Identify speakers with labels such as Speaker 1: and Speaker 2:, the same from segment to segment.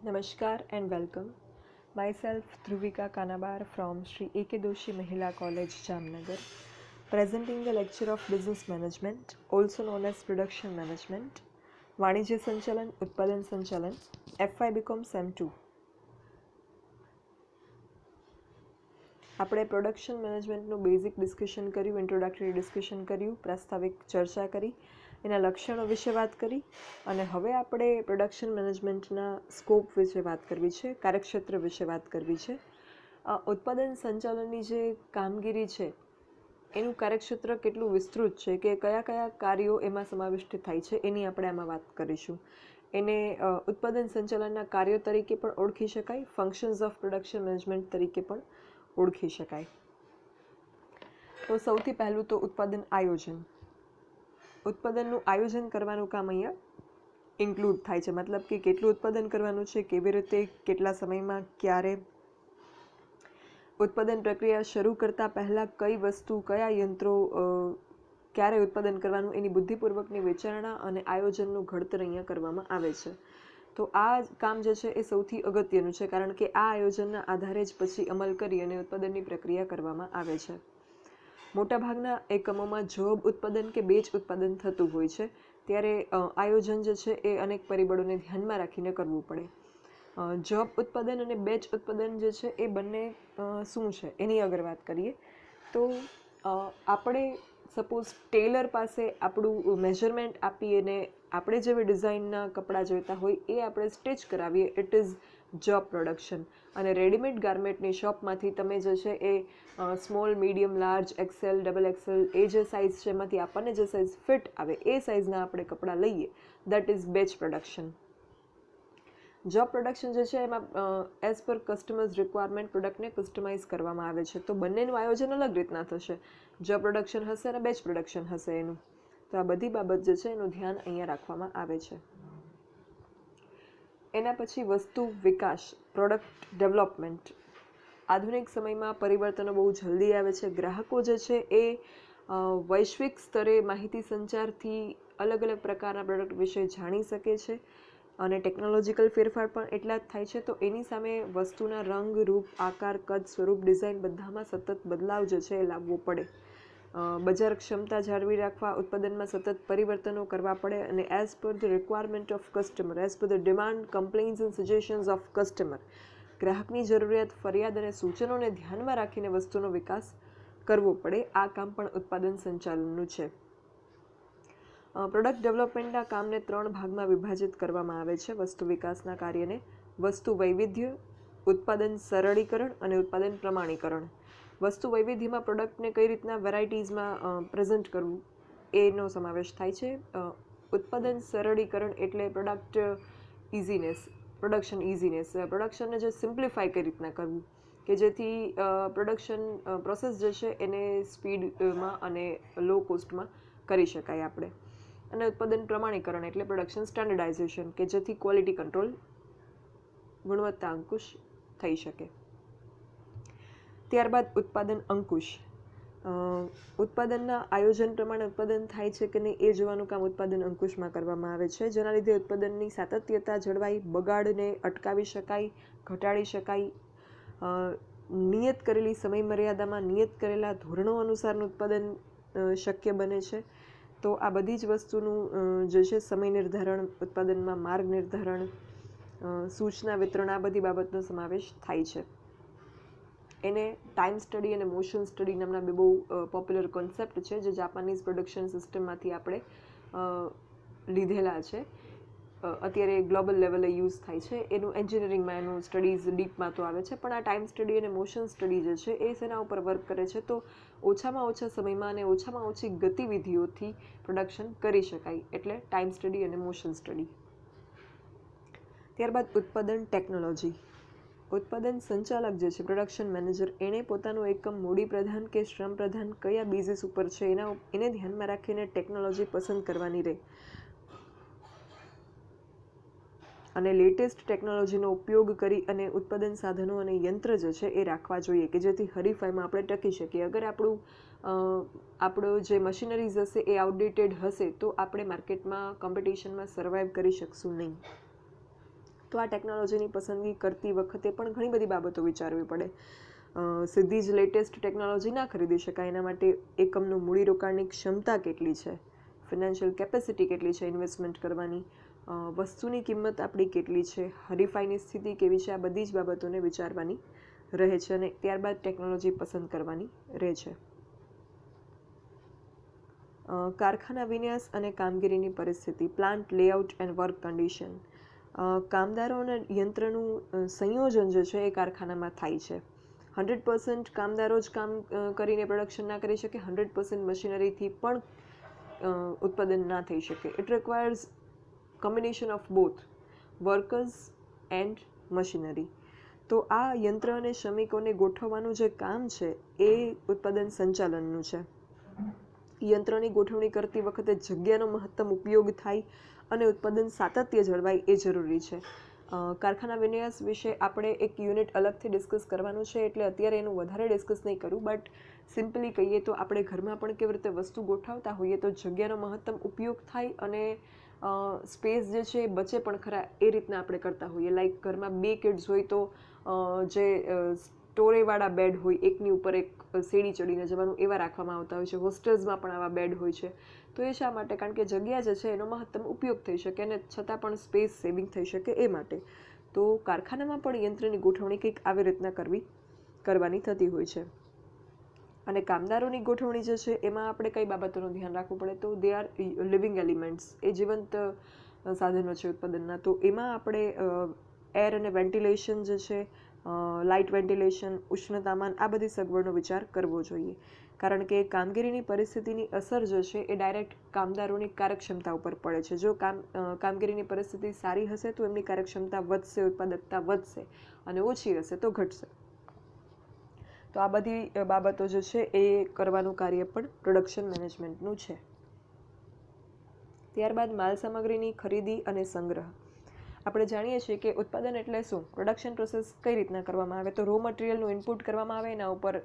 Speaker 1: Namaskar and welcome. Myself Dhruvika Kanabar from Sri A.K. Doshi Mahila College, Jamnagar, presenting the lecture of Business Management, also known as Production Management, વાણિજ્ય સંચાલન, ઉત્પાદન સંચાલન, FY BCom SEM 2. આપણે production મેનેજમેન્ટનું basic discussion કર્યું, introductory discussion કર્યું, પ્રાસ્તાવિક ચર્ચા કરી, એના લક્ષણો વિશે વાત કરી અને હવે આપણે પ્રોડક્શન મેનેજમેન્ટના સ્કોપ વિશે વાત કરવી છે, કાર્યક્ષેત્ર વિશે વાત કરવી છે. ઉત્પાદન સંચાલનની જે કામગીરી છે એનું કાર્યક્ષેત્ર કેટલું વિસ્તૃત છે કે કયા કયા કાર્યો એમાં સમાવિષ્ટ થાય છે એની આપણે આમાં વાત કરીશું. એને ઉત્પાદન સંચાલનના કાર્યો તરીકે પણ ઓળખી શકાય, ફંક્શન્સ ઓફ પ્રોડક્શન મેનેજમેન્ટ તરીકે પણ ઓળખી શકાય. તો સૌથી પહેલું તો ઉત્પાદન આયોજન. ઉત્પાદનનું આયોજન કરવાનું કામ અહીંયા ઇન્ક્લુડ થાય છે, મતલબ કે કેટલું ઉત્પાદન કરવાનું છે, કેવી રીતે, કેટલા સમયમાં, ક્યારે. ઉત્પાદન પ્રક્રિયા શરૂ કરતાં પહેલાં કઈ વસ્તુ, કયા યંત્રો, ક્યારે ઉત્પાદન કરવાનું એની બુદ્ધિપૂર્વકની વિચારણા અને આયોજનનું ઘડતર અહીંયા કરવામાં આવે છે. તો આ કામ જે છે એ સૌથી અગત્યનું છે, કારણ કે આ આયોજનના આધારે જ પછી અમલ કરી અને ઉત્પાદનની પ્રક્રિયા કરવામાં આવે છે. મોટાભાગના એકમોમાં જોબ ઉત્પાદન કે બેચ ઉત્પાદન થતું હોય છે, ત્યારે આયોજન જે છે એ અનેક પરિબળોને ધ્યાનમાં રાખીને કરવું પડે. જોબ ઉત્પાદન અને બેચ ઉત્પાદન જે છે એ બંને શું છે એની અગર વાત કરીએ તો આપણે સપોઝ ટેલર પાસે આપણું મેઝરમેન્ટ આપીએ ને આપણે જેવી ડિઝાઇનના કપડાં જોઈતા હોય એ આપણે સ્ટિચ કરાવીએ, ઇટ ઇઝ જોબ પ્રોડક્શન. અને રેડીમેડ ગાર્મેન્ટની શોપમાંથી તમે જે છે એ small, medium, large, XL, double XL એ જે સાઇઝ છે એમાંથી આપણને જે સાઇઝ ફિટ આવે એ સાઇઝના આપણે કપડાં લઈએ, that is batch production. Job production જે છે એમાં એઝ પર કસ્ટમર્સ રિક્વાયરમેન્ટ પ્રોડક્ટને કસ્ટમાઇઝ કરવામાં આવે છે. તો બંનેનું આયોજન અલગ રીતના થશે. જોબ પ્રોડક્શન હશે અને બેચ પ્રોડક્શન હશે એનું. તો આ બધી બાબત જે છે એનું ધ્યાન અહીંયા રાખવામાં આવે છે. એના પછી વસ્તુ વિકાસ, પ્રોડક્ટ ડેવલપમેન્ટ. આધુનિક સમયમાં પરિવર્તનો બહુ જલ્દી આવે છે. ગ્રાહકો જે છે એ વૈશ્વિક સ્તરે માહિતી સંચારથી અલગ અલગ પ્રકારના પ્રોડક્ટ વિશે જાણી શકે છે અને ટેકનોલોજીકલ ફેરફાર પણ એટલા જ થાય છે. તો એની સામે વસ્તુના રંગ, રૂપ, આકાર, કદ, સ્વરૂપ, ડિઝાઇન બધામાં સતત બદલાવ જે છે એ લાવવો પડે. બજાર ક્ષમતા જાળવી રાખવા, ઉત્પાદનમાં સતત પરિવર્તનો કરવા પડે અને as per the requirement of customer, as per the demand, complaints and suggestions of customer, ગ્રાહકની જરૂરિયાત, ફરિયાદ અને સૂચનોને ધ્યાનમાં રાખીને વસ્તુનો વિકાસ કરવો પડે. આ કામ પણ ઉત્પાદન સંચાલનનું છે. પ્રોડક્ટ ડેવલપમેન્ટના કામને 3 ભાગમાં વિભાજિત કરવામાં આવે છે વસ્તુ વિકાસના કાર્યને: વસ્તુ વૈવિધ્ય, ઉત્પાદન સરળીકરણ અને ઉત્પાદન પ્રમાણીકરણ. વસ્તુ વૈવિધ્યમાં પ્રોડક્ટને કઈ રીતના વેરાયટીઝમાં પ્રેઝન્ટ કરવું એનો સમાવેશ થાય છે. ઉત્પાદન સરળીકરણ એટલે પ્રોડક્ટ ઇઝીનેસ, પ્રોડક્શન ઇઝીનેસ, પ્રોડક્શનને જે સિમ્પ્લિફાય કઈ રીતના કરવું કે જેથી પ્રોડક્શન પ્રોસેસ જે છે એને સ્પીડમાં અને લો કોસ્ટમાં કરી શકાય આપણે. અને ઉત્પાદન પ્રમાણીકરણ એટલે પ્રોડક્શન સ્ટાન્ડર્ડાઇઝેશન કે જેથી ક્વોલિટી કંટ્રોલ, ગુણવત્તા અંકુશ થઈ શકે. ત્યારબાદ ઉત્પાદન અંકુશ. ઉત્પાદનના આયોજન પ્રમાણે ઉત્પાદન થાય છે કે નહીં એ જોવાનું કામ ઉત્પાદન અંકુશમાં કરવામાં આવે છે, જેના લીધે ઉત્પાદનની સાતત્યતા જળવાઈ, બગાડને અટકાવી શકાય, ઘટાડી શકાય, નિયત કરેલી સમયમર્યાદામાં નિયત કરેલા ધોરણો અનુસારનું ઉત્પાદન શક્ય બને છે. તો આ બધી જ વસ્તુનું જે છે સમય નિર્ધારણ, ઉત્પાદનમાં માર્ગ નિર્ધારણ, સૂચના વિતરણ, આ બધી બાબતનો સમાવેશ થાય છે. એને ટાઈમ સ્ટડી અને મોશન સ્ટડી નામના બે બહુ પોપ્યુલર કોન્સેપ્ટ છે જે જાપાનીઝ પ્રોડક્શન સિસ્ટમમાંથી આપણે લીધેલા છે. અત્યારે ગ્લોબલ લેવલે યુઝ થાય છે. એનું એન્જિનિયરિંગમાં એનું સ્ટડીઝ ડીપમાં તો આવે છે, પણ આ ટાઈમ સ્ટડી અને મોશન સ્ટડી જે છે એ શેના ઉપર વર્ક કરે છે તો ઓછામાં ઓછા સમયમાં અને ઓછામાં ઓછી ગતિવિધિઓથી પ્રોડક્શન કરી શકાય, એટલે ટાઈમ સ્ટડી અને મોશન સ્ટડી. ત્યારબાદ ઉત્પાદન ટેકનોલોજી. ઉત્પાદન સંચાલક જે છે પ્રોડક્શન મેનેજર, એણે પોતાનું એકમ મૂડી પ્રધાન કે શ્રમ પ્રધાન કયા બેઝિસ ઉપર છે એને ધ્યાનમાં રાખીને ટેકનોલોજી પસંદ કરવાની રહે અને લેટેસ્ટ ટેકનોલોજીનો ઉપયોગ કરી અને ઉત્પાદન સાધનો અને યંત્ર જે છે એ રાખવા જોઈએ કે જેથી હરીફાઈમાં આપણે ટકી શકીએ. અગર આપણો જે મશીનરીઝ હશે એ આઉટડેટેડ હશે તો આપણે માર્કેટમાં કોમ્પિટિશનમાં સર્વાઈવ કરી શકશું નહીં. તો આ ટેકનોલોજીની પસંદગી કરતી વખતે પણ ઘણી બધી બાબતો વિચારવી પડે. સીધી જ લેટેસ્ટ ટેકનોલોજી ના ખરીદી શકાય. એના માટે એકમનું મૂડીરોકાણની ક્ષમતા કેટલી છે, ફિનાન્શિયલ કેપેસિટી કેટલી છે ઇન્વેસ્ટમેન્ટ કરવાની, વસ્તુની કિંમત આપણી કેટલી છે, હરીફાઈની સ્થિતિ કેવી છે, આ બધી જ બાબતોને વિચારવાની રહે છે અને ત્યારબાદ ટેકનોલોજી પસંદ કરવાની રહે છે. કારખાના વિન્યાસ અને કામગીરીની પરિસ્થિતિ, plant layout and work condition. કામદારો અને યંત્રનું સંયોજન જે છે એ કારખાનામાં થાય છે. 100% કામદારો જ કામ કરીને પ્રોડક્શન ના કરી શકે, 100% મશીનરીથી પણ ઉત્પાદન ના થઈ શકે. It requires combination of both workers and machinery. તો આ યંત્ર અને શ્રમિકોને ગોઠવવાનું જે કામ છે એ ઉત્પાદન સંચાલનનું છે. યંત્રની ગોઠવણી કરતી વખતે જગ્યાનો મહત્તમ ઉપયોગ થાય અને ઉત્પાદન સાતત્ય જળવાય એ જરૂરી છે. કારખાના વિન્યાસ વિશે આપણે એક યુનિટ અલગથી ડિસ્કસ કરવાનું છે, એટલે અત્યારે એનું વધારે ડિસ્કસ નહીં કરું. બટ સિમ્પલી કહીએ તો આપણે ઘરમાં પણ કેવી રીતે વસ્તુ ગોઠવતા હોઈએ તો જગ્યાનો મહત્તમ ઉપયોગ થાય અને સ્પેસ જે છે એ બચે પણ ખરા, એ રીતના આપણે કરતા હોઈએ. લાઈક ઘરમાં 2 કિડ્સ હોય તો જે સ્ટોરેવાળા બેડ હોય, એકની ઉપર એક સીડી ચડીને જવાનું, એવા રાખવામાં આવતા હોય છે. હોસ્ટેલ્સમાં પણ આવા બેડ હોય છે. તો એ શા માટે? કારણ કે જગ્યા જે છે એનો મહત્તમ ઉપયોગ થઈ શકે અને છતાં પણ સ્પેસ સેવિંગ થઈ શકે એ માટે. તો કારખાનામાં પણ યંત્રની ગોઠવણી કંઈક આવી રીતના કરવાની થતી હોય છે. અને કામદારોની ગોઠવણી જે છે એમાં આપણે કઈ બાબતોનું ધ્યાન રાખવું પડે? તો દે આર લિવિંગ એલિમેન્ટ્સ, એ જીવંત સાધનો છે ઉત્પાદનના. તો એમાં આપણે એર અને વેન્ટિલેશન જે છે, લાઇટ વેન્ટિલેશન, ઉષ્ણતામાન, આ બધી સગવડનો વિચાર કરવો જોઈએ. કારણ કે કામગીરીની પરિસ્થિતિની અસર જે છે એ ડાયરેક્ટ કામદારોની કાર્યક્ષમતા ઉપર પડે છે. જો કામગીરીની પરિસ્થિતિ સારી હશે તો એમની કાર્યક્ષમતા વધશે, ઉત્પાદકતા વધશે, અને ઓછી હશે તો ઘટશે. તો આ બધી બાબતો જે છે એ કરવાનું કાર્ય પણ પ્રોડક્શન મેનેજમેન્ટનું છે. ત્યારબાદ માલ સામગ્રીની ખરીદી અને સંગ્રહ. આપણે જાણીએ છીએ કે ઉત્પાદન એટલે શું? પ્રોડક્શન પ્રોસેસ કઈ રીતના કરવામાં આવે? તો રો મટીરિયલનું ઇનપુટ કરવામાં આવે, એના ઉપર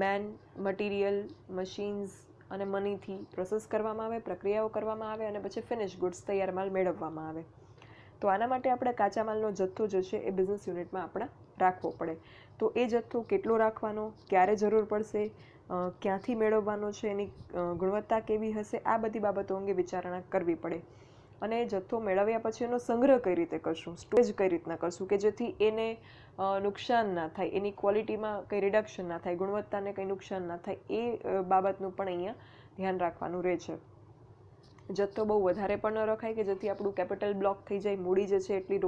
Speaker 1: મેન, મટીરિયલ, મશીન્સ અને મનીથી પ્રોસેસ કરવામાં આવે, પ્રક્રિયાઓ કરવામાં આવે અને પછી ફિનિશ ગુડ્સ, તૈયાર માલ મેળવવામાં આવે. તો આના માટે આપણે કાચા માલનો જથ્થો જે છે એ બિઝનેસ યુનિટમાં આપણે રાખવો પડે. તો એ જથ્થો કેટલો રાખવાનો, ક્યારે જરૂર પડશે, ક્યાંથી મેળવવાનો છે, એની ગુણવત્તા કેવી હશે, આ બધી બાબતો અંગે વિચારણા કરવી પડે. અને જથ્થો મેળવ્યા પછી એનો સંગ્રહ કઈ રીતે કરશું, સ્ટોરેજ કઈ રીતના કરશું કે જેથી એને નુકસાન ના થાય, એની ક્વોલિટીમાં કંઈ રિડક્શન ના થાય, ગુણવત્તાને કંઈ નુકસાન ના થાય, એ બાબતનું પણ અહીંયા ધ્યાન રાખવાનું રહે છે. જથ્થો બહુ વધારે પણ ન રખાય કે જેથી આપણું કેપિટલ બ્લોક થઈ જાય, મૂડી જે છે એટલી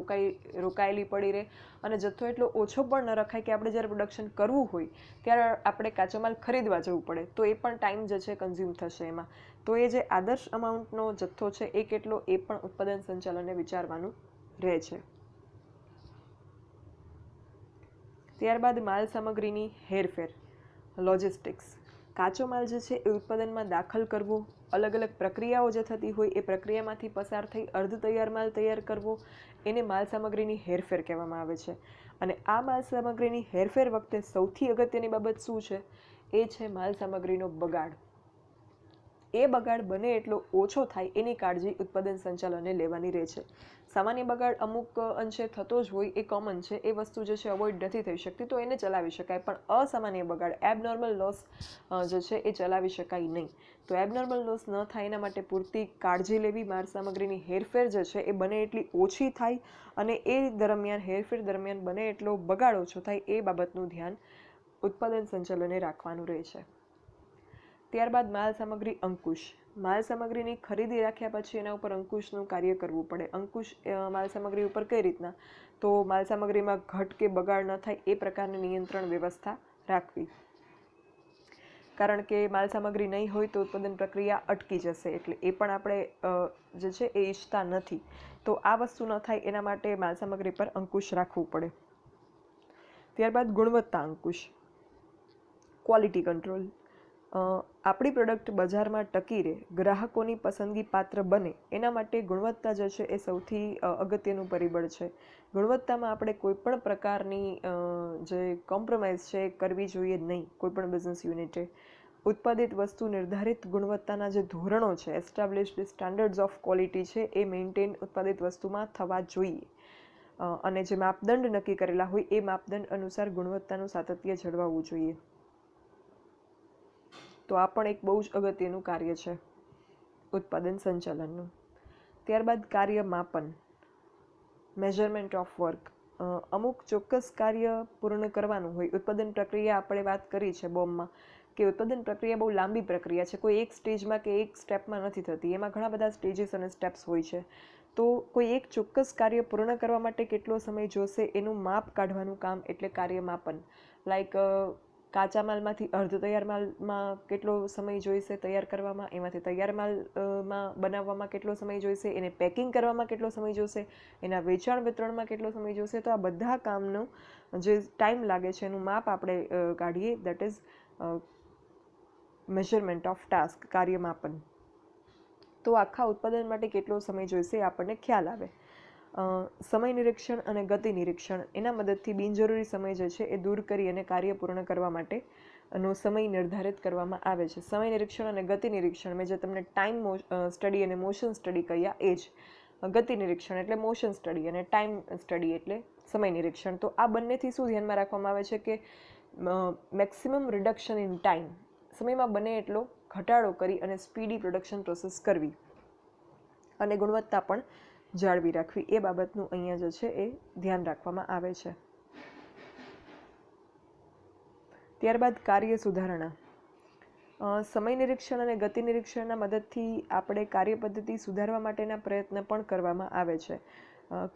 Speaker 1: રોકાયેલી પડી રહે, અને જથ્થો એટલો ઓછો પણ ન રખાય કે આપણે જ્યારે પ્રોડક્શન કરવું હોય ત્યારે આપણે કાચો માલ ખરીદવા જવું પડે, તો એ પણ ટાઈમ જે છે કન્ઝ્યુમ થશે એમાં. તો એ જે આદર્શ અમાઉન્ટનો જથ્થો છે એ કેટલો, એ પણ ઉત્પાદન સંચાલને વિચારવાનું રહે છે. ત્યારબાદ માલ સામગ્રીની હેરફેર, લોજિસ્ટિક્સ. કાચો માલ જે છે એ ઉત્પાદનમાં દાખલ કરવો, અલગ અલગ પ્રક્રિયાઓ જે થતી હોય એ પ્રક્રિયામાંથી પસાર થઈ અર્ધ તૈયાર માલ તૈયાર કરવો, એને માલ સામગ્રીની હેરફેર કહેવામાં આવે છે. અને આ માલ સામગ્રીની હેરફેર વખતે સૌથી અગત્યની બાબત શું છે? એ છે માલ સામગ્રીનો બગાડ. એ બગાડ બને એટલો ઓછો થાય એની કાળજી ઉત્પાદન સંચાલને લેવાની રહે છે. સામાન્ય બગાડ અમુક અંશે થતો જ હોય, એ કોમન છે, એ વસ્તુ જે છે અવોઇડ નથી થઈ શકતી, તો એને ચલાવી શકાય. પણ અસામાન્ય બગાડ, એબનોર્મલ લોસ જે છે એ ચલાવી શકાય નહીં. તો એબનોર્મલ લોસ ન થાય એના માટે પૂરતી કાળજી લેવી, માલ સામગ્રીની હેરફેર જે છે એ બને એટલી ઓછી થાય અને એ દરમિયાન, હેરફેર દરમિયાન બને એટલો બગાડ ઓછો થાય, એ બાબતનું ધ્યાન ઉત્પાદન સંચાલને રાખવાનું રહે છે. ત્યારબાદ માલ સામગ્રી અંકુશ. માલ સામગ્રીની ખરીદી રાખ્યા પછી એના ઉપર અંકુશનું કાર્ય કરવું પડે. અંકુશ માલ સામગ્રી ઉપર કઈ રીતના? તો માલ સામગ્રીમાં ઘટ કે બગાડ ન થાય એ પ્રકારની નિયંત્રણ વ્યવસ્થા રાખવી. કારણ કે માલ સામગ્રી નહીં હોય તો ઉત્પાદન પ્રક્રિયા અટકી જશે, એટલે એ પણ આપણે જે છે એ ઈચ્છતા નથી. તો આ વસ્તુ ન થાય એના માટે માલ સામગ્રી પર અંકુશ રાખવું પડે. ત્યારબાદ ગુણવત્તા અંકુશ, ક્વોલિટી કંટ્રોલ. આપણી પ્રોડક્ટ બજારમાં ટકી રહે, ગ્રાહકોની પસંદગી પાત્ર બને, એના માટે ગુણવત્તા જે છે એ સૌથી અગત્યનું પરિબળ છે. ગુણવત્તામાં આપણે કોઈ પણ પ્રકારની જે કોમ્પ્રોમાઇઝ છે એ કરવી જોઈએ નહીં. કોઈ પણ બિઝનેસ યુનિટે ઉત્પાદિત વસ્તુ નિર્ધારિત ગુણવત્તાના જે ધોરણો છે, એસ્ટાબ્લિશ્ડ સ્ટાન્ડર્ડ્સ ઓફ ક્વોલિટી છે, એ મેન્ટેન ઉત્પાદિત વસ્તુમાં થવા જોઈએ. અને જે માપદંડ નક્કી કરેલા હોય એ માપદંડ અનુસાર ગુણવત્તાનું સાતત્ય જળવાવું જોઈએ. તો આ પણ એક બહુ જ અગત્યનું કાર્ય છે ઉત્પાદન સંચાલનનું. ત્યારબાદ કાર્ય માપન, મેઝરમેન્ટ ઓફ વર્ક. અમુક ચોક્કસ કાર્ય પૂર્ણ કરવાનું હોય. ઉત્પાદન પ્રક્રિયા આપણે વાત કરી છે બોમ્બમાં કે ઉત્પાદન પ્રક્રિયા બહુ લાંબી પ્રક્રિયા છે. કોઈ એક સ્ટેજમાં કે એક સ્ટેપમાં નથી થતી, એમાં ઘણા બધા સ્ટેજીસ અને સ્ટેપ્સ હોય છે. તો કોઈ એક ચોક્કસ કાર્ય પૂર્ણ કરવા માટે કેટલો સમય જોશે એનું માપ કાઢવાનું કામ એટલે કાર્ય માપન. લાઈક કાચા માલમાંથી અર્ધ તૈયાર માલમાં કેટલો સમય જોઈશે તૈયાર કરવામાં, એમાંથી તૈયાર માલમાં બનાવવામાં કેટલો સમય જોઈશે, એને પેકિંગ કરવામાં કેટલો સમય જોશે, એના વેચાણ વિતરણમાં કેટલો સમય જોશે. તો આ બધા કામનો જે ટાઈમ લાગે છે એનું માપ આપણે કાઢીએ, that is measurement of task, કાર્યમાપન. તો આખા ઉત્પાદન માટે કેટલો સમય જોઈશે એ આપણને ખ્યાલ આવે. સમય નિરીક્ષણ અને ગતિ નિરીક્ષણ, એના મદદથી બિનજરૂરી સમય જે છે એ દૂર કરી અને કાર્ય પૂર્ણ કરવા માટેનો સમય નિર્ધારિત કરવામાં આવે છે. સમય નિરીક્ષણ અને ગતિ નિરીક્ષણ, મેં જે તમને ટાઈમ સ્ટડી અને મોશન સ્ટડી કહ્યા એ જ. ગતિ નિરીક્ષણ એટલે મોશન સ્ટડી અને ટાઈમ સ્ટડી એટલે સમય નિરીક્ષણ. તો આ બંનેથી શું ધ્યાનમાં રાખવામાં આવે છે કે મેક્સિમમ રિડક્શન ઇન ટાઈમ, સમયમાં બને એટલો ઘટાડો કરી અને સ્પીડી પ્રોડક્શન પ્રોસેસ કરવી અને ગુણવત્તા પણ જાળવી રાખવી, એ બાબતનું અહીંયા જે છે એ ધ્યાન રાખવામાં આવે છે. ત્યારબાદ કાર્ય સુધારણા. સમય નિરીક્ષણ અને ગતિ નિરીક્ષણના મદદથી આપણે કાર્ય પદ્ધતિ સુધારવા માટેના પ્રયત્ન પણ કરવામાં આવે છે.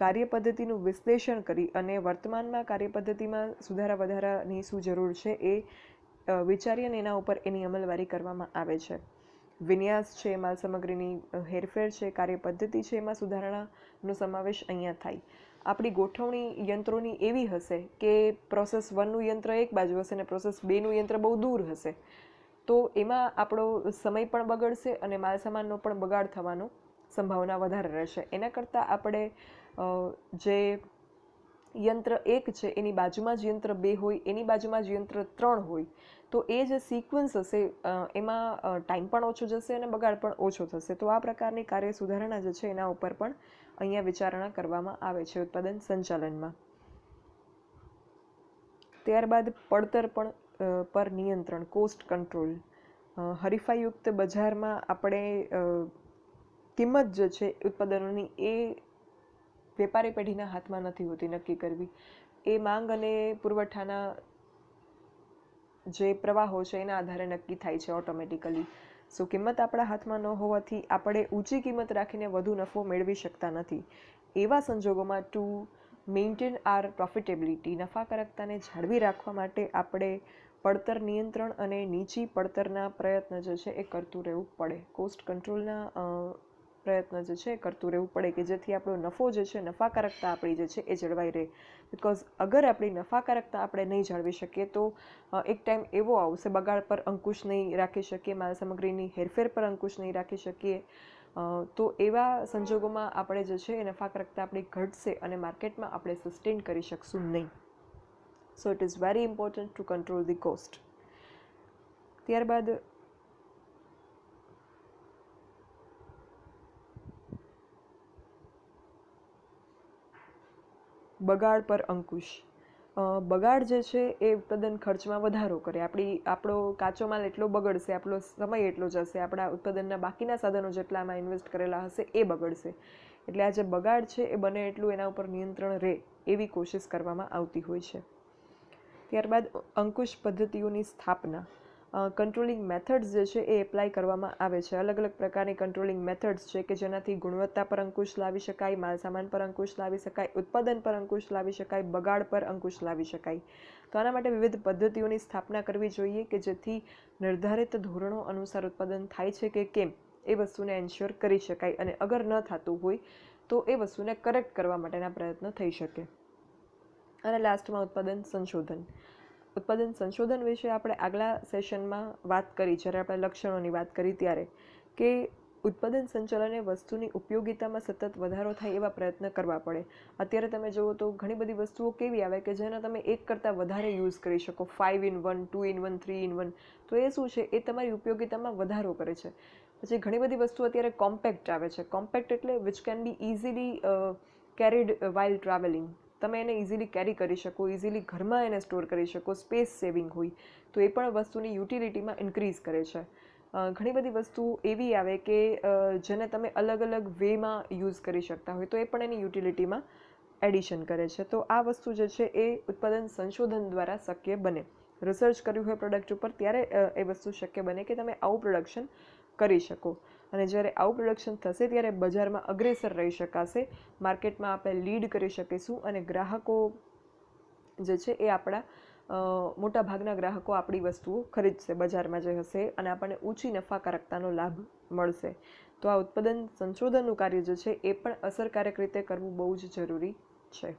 Speaker 1: કાર્ય પદ્ધતિનું વિશ્લેષણ કરી અને વર્તમાનમાં કાર્ય પદ્ધતિમાં સુધારા વધારાની શું જરૂર છે એ વિચારી અને એના ઉપર એની અમલવારી કરવામાં આવે છે. વિન્યાસ છે, માલ સામગ્રીની હેરફેર છે, કાર્ય પદ્ધતિ છે, એમાં સુધારણાનો સમાવેશ અહીંયા થાય. આપણી ગોઠવણી યંત્રોની એવી હશે કે પ્રોસેસ 1નું યંત્ર એક બાજુ હશે અને પ્રોસેસ 2નું યંત્ર બહુ દૂર હશે, તો એમાં આપણો સમય પણ બગડશે અને માલ સામાનનો પણ બગાડ થવાનો સંભાવના વધારે રહેશે. એના કરતાં આપણે જે યંત્ર 1 છે એની બાજુમાં જ યંત્ર 2 હોય, એની બાજુમાં જ યંત્ર 3 હોય, તો એ જે સિક્વન્સ હશે એમાં ટાઈમ પણ ઓછો જશે અને બગાડ પણ ઓછો થશે. તો આ પ્રકારની કાર્ય સુધારણા જે છે એના ઉપર પણ અહીંયા વિચારણા કરવામાં આવે છે ઉત્પાદન સંચાલનમાં. ત્યારબાદ પડતર પણ પર નિયંત્રણ, કોસ્ટ કંટ્રોલ. હરીફાઈયુક્ત બજારમાં આપણે કિંમત જે છે ઉત્પાદનોની એ વેપારી પેઢીના હાથમાં નથી હોતી નક્કી કરવી. એ માંગ અને પુરવઠાના જે પ્રવાહો છે એના આધારે નક્કી થાય છે ઓટોમેટિકલી. સો કિંમત આપણા હાથમાં ન હોવાથી આપણે ઊંચી કિંમત રાખીને વધુ નફો મેળવી શકતા નથી. એવા સંજોગોમાં ટુ મેન્ટેન આર પ્રોફિટેબિલિટી, નફાકારકતાને જાળવી રાખવા માટે આપણે પડતર નિયંત્રણ અને નીચી પડતરના પ્રયત્ન જે છે એ કરતું રહેવું પડે. કોસ્ટ કંટ્રોલના પ્રયત્ન જે છે એ કરતું રહેવું પડે કે જેથી આપણો નફો જે છે, નફાકારકતા આપણી જે છે એ જળવાઈ રહે. બિકોઝ અગર આપણી નફાકારકતા આપણે નહીં જાળવી શકીએ તો એક ટાઈમ એવો આવશે બગાડ પર અંકુશ નહીં રાખી શકીએ, માલ સામગ્રીની હેરફેર પર અંકુશ નહીં રાખી શકીએ, તો એવા સંજોગોમાં આપણે જે છે એ નફાકારકતા આપણી ઘટશે અને માર્કેટમાં આપણે સસ્ટેન કરી શકશું નહીં. So it is very important to control the cost. ત્યારબાદ બગાડ પર અંકુશ. બગાડ જે છે એ ઉત્પાદન ખર્ચમાં વધારો કરે. આપણો કાચો માલ એટલો બગડશે, આપણો સમય એટલો જશે, આપણા ઉત્પાદનના બાકીના સાધનો જેટલા આમાં ઇન્વેસ્ટ કરેલા હશે એ બગડશે. એટલે આ જે બગાડ છે એ બને એટલું એના ઉપર નિયંત્રણ રહે એવી કોશિશ કરવામાં આવતી હોય છે. ત્યારબાદ અંકુશ પદ્ધતિઓની સ્થાપના. કંટ્રોલિંગ મેથડ્સ જે છે એ એપ્લાય કરવામાં આવે છે. અલગ અલગ પ્રકારની કંટ્રોલિંગ મેથડ્સ છે કે જેનાથી ગુણવત્તા પર અંકુશ લાવી શકાય, માલ સામાન પર અંકુશ લાવી શકાય, ઉત્પાદન પર અંકુશ લાવી શકાય, બગાડ પર અંકુશ લાવી શકાય. તો આના માટે વિવિધ પદ્ધતિઓની સ્થાપના કરવી જોઈએ કે જેથી નિર્ધારિત ધોરણો અનુસાર ઉત્પાદન થાય છે કે કેમ એ વસ્તુને એન્શ્યોર કરી શકાય અને અગર ન થતું હોય તો એ વસ્તુને કરેક્ટ કરવા માટેના પ્રયત્નો થઈ શકે. અને લાસ્ટમાં ઉત્પાદન સંશોધન. ઉત્પાદન સંશોધન વિશે આપણે આગલા સેશનમાં વાત કરી, જ્યારે આપણે લક્ષણોની વાત કરી ત્યારે, કે ઉત્પાદન સંચાલને વસ્તુની ઉપયોગિતામાં સતત વધારો થાય એવા પ્રયત્ન કરવા પડે. અત્યારે તમે જુઓ તો ઘણી બધી વસ્તુઓ કેવી આવે કે જેનો તમે એક કરતાં વધારે યુઝ કરી શકો, 5 in 1, 2 in 1, 3 in 1. તો એ શું છે, એ તમારી ઉપયોગિતામાં વધારો કરે છે. પછી ઘણી બધી વસ્તુ અત્યારે કોમ્પેક્ટ આવે છે. કોમ્પેક્ટ એટલે which can be easily carried while travelling, તમે એને ઇઝીલી કેરી કરી શકો, ઇઝીલી ઘરમાં એને સ્ટોર કરી શકો, સ્પેસ સેવિંગ હોય તો એ પણ વસ્તુની યુટિલિટીમાં ઇન્ક્રીઝ કરે છે. ઘણી બધી વસ્તુ એવી આવે કે જેને તમે અલગ અલગ વેમાં યુઝ કરી શકતા હોય તો એ પણ એની યુટિલિટીમાં એડિશન કરે છે. તો આ વસ્તુ જે છે એ ઉત્પાદન સંશોધન દ્વારા શક્ય બને. રિસર્ચ કર્યું હોય પ્રોડક્ટ ઉપર ત્યારે એ વસ્તુ શક્ય બને કે તમે આવું પ્રોડક્શન કરી શકો. અને જ્યારે આવું પ્રોડક્શન થશે ત્યારે બજારમાં અગ્રેસર રહી શકાશે, માર્કેટમાં આપણે લીડ કરી શકીશું અને ગ્રાહકો જે છે એ આપણા મોટા ભાગના ગ્રાહકો આપણી વસ્તુઓ ખરીદશે બજારમાં જે હશે અને આપણને ઊંચી નફાકારકતાનો લાભ મળશે. તો આ ઉત્પાદન સંશોધનનું કાર્ય જે છે એ પણ અસરકારક રીતે કરવું બહુ જ જરૂરી છે.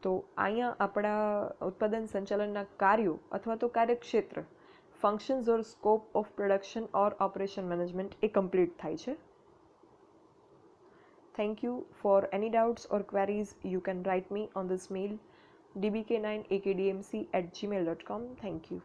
Speaker 1: તો અહીંયા આપણા ઉત્પાદન સંચાલનના કાર્યો અથવા તો કાર્યક્ષેત્ર, functions or scope of production or operation management A complete થાય છે. Thank you. For any doubts or queries, you can write me on this mail dbk9akdmc@gmail.com. Thank you.